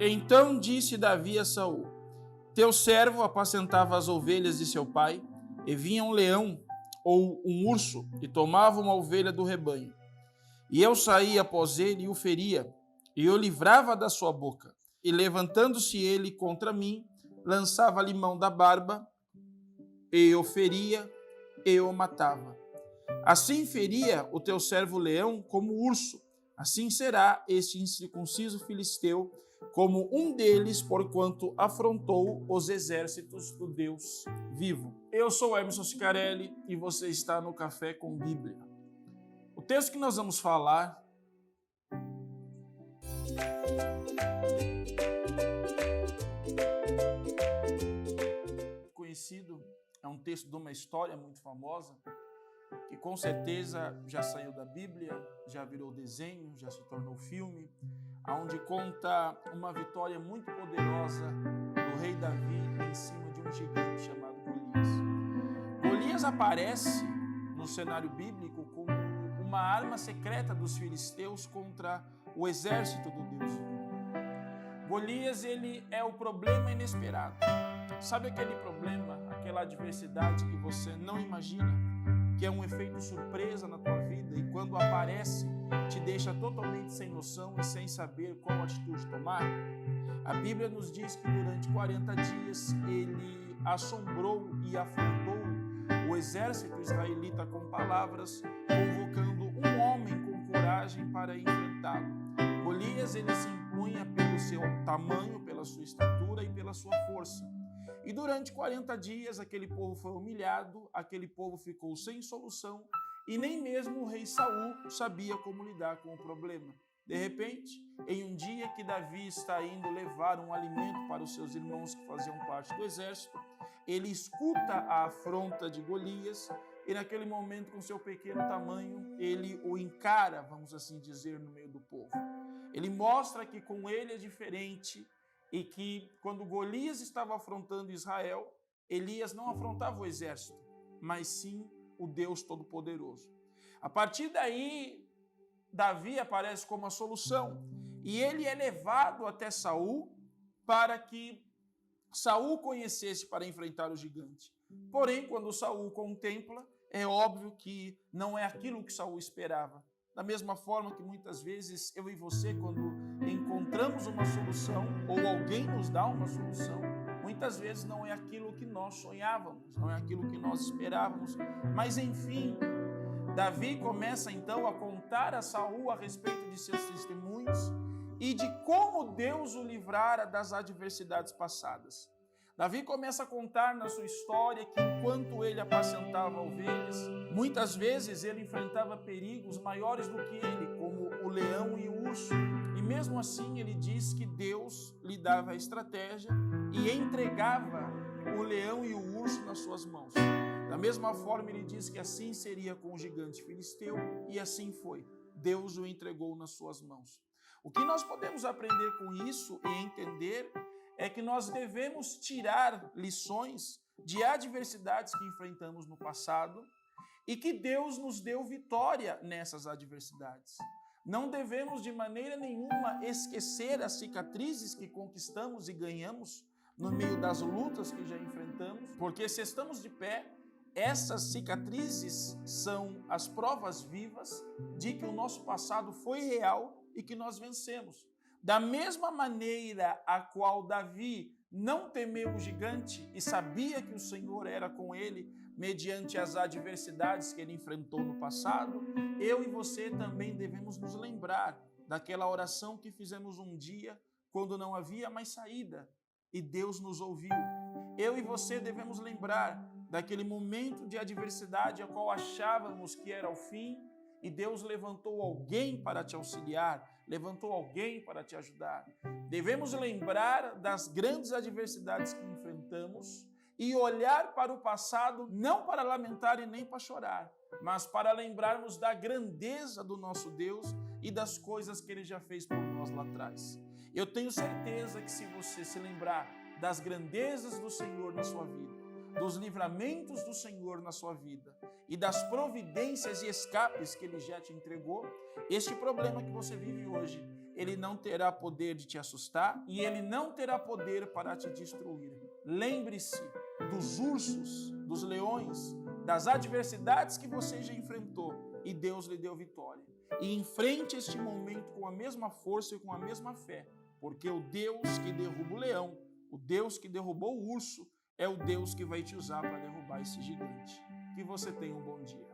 Então disse Davi a Saul: Teu servo apacentava as ovelhas de seu pai, e vinha um leão ou um urso e tomava uma ovelha do rebanho. E eu saía após ele e o feria, e o livrava da sua boca. E levantando-se ele contra mim, lançava-lhe mão da barba, e o feria, e o matava. Assim feria o teu servo leão como urso, assim será este incircunciso filisteu como um deles, porquanto afrontou os exércitos do Deus vivo. Eu sou Emerson Cicarelli e você está no Café com Bíblia. O texto que nós vamos falar conhecido, é um texto de uma história muito famosa, que com certeza já saiu da Bíblia, já virou desenho, já se tornou filme, onde conta uma vitória muito poderosa do rei Davi em cima de um gigante chamado Golias. Golias aparece no cenário bíblico como uma arma secreta dos filisteus contra o exército do Deus vivo. Golias, ele é o problema inesperado. Sabe aquele problema, aquela adversidade que você não imagina, que é um efeito surpresa na tua vida e quando aparece te deixa totalmente sem noção e sem saber qual atitude tomar? A Bíblia nos diz que durante 40 dias ele assombrou e afrontou o exército israelita com palavras, convocando um homem com coragem para enfrentá-lo. Golias, ele se impunha pelo seu tamanho, pela sua estatura e pela sua força. E durante 40 dias aquele povo foi humilhado, aquele povo ficou sem solução e nem mesmo o rei Saul sabia como lidar com o problema. De repente, em um dia que Davi está indo levar um alimento para os seus irmãos que faziam parte do exército, ele escuta a afronta de Golias e naquele momento, com seu pequeno tamanho, ele o encara, vamos assim dizer, no meio do povo. Ele mostra que com ele é diferente e que quando Golias estava afrontando Israel, Elias não afrontava o exército, mas sim o Deus Todo-Poderoso. A partir daí, Davi aparece como a solução e ele é levado até Saul para que Saul conhecesse para enfrentar o gigante. Porém, quando Saul contempla, é óbvio que não é aquilo que Saul esperava. Da mesma forma que muitas vezes eu e você, quando encontramos uma solução ou alguém nos dá uma solução, muitas vezes não é aquilo que nós sonhávamos, não é aquilo que nós esperávamos. Mas enfim, Davi começa então a contar a Saul a respeito de seus testemunhos e de como Deus o livrara das adversidades passadas. Davi começa a contar na sua história que enquanto ele apacentava ovelhas, muitas vezes ele enfrentava perigos maiores do que ele, como o leão e o urso. E mesmo assim ele diz que Deus lhe dava a estratégia e entregava o leão e o urso nas suas mãos. Da mesma forma ele diz que assim seria com o gigante filisteu e assim foi. Deus o entregou nas suas mãos. O que nós podemos aprender com isso e entender é que nós devemos tirar lições de adversidades que enfrentamos no passado e que Deus nos deu vitória nessas adversidades. Não devemos de maneira nenhuma esquecer as cicatrizes que conquistamos e ganhamos no meio das lutas que já enfrentamos, porque se estamos de pé, essas cicatrizes são as provas vivas de que o nosso passado foi real e que nós vencemos. Da mesma maneira a qual Davi não temeu o gigante e sabia que o Senhor era com ele, mediante as adversidades que ele enfrentou no passado, eu e você também devemos nos lembrar daquela oração que fizemos um dia, quando não havia mais saída, e Deus nos ouviu. Eu e você devemos lembrar daquele momento de adversidade a qual achávamos que era o fim, e Deus levantou alguém para te auxiliar, levantou alguém para te ajudar. Devemos lembrar das grandes adversidades que enfrentamos e olhar para o passado, não para lamentar e nem para chorar, mas para lembrarmos da grandeza do nosso Deus e das coisas que Ele já fez por nós lá atrás. Eu tenho certeza que se você se lembrar das grandezas do Senhor na sua vida, dos livramentos do Senhor na sua vida e das providências e escapes que Ele já te entregou, este problema que você vive hoje, ele não terá poder de te assustar e ele não terá poder para te destruir. Lembre-se dos ursos, dos leões, das adversidades que você já enfrentou e Deus lhe deu vitória. E enfrente este momento com a mesma força e com a mesma fé, porque o Deus que derruba o leão, o Deus que derrubou o urso, é o Deus que vai te usar para derrubar esse gigante. Que você tenha um bom dia.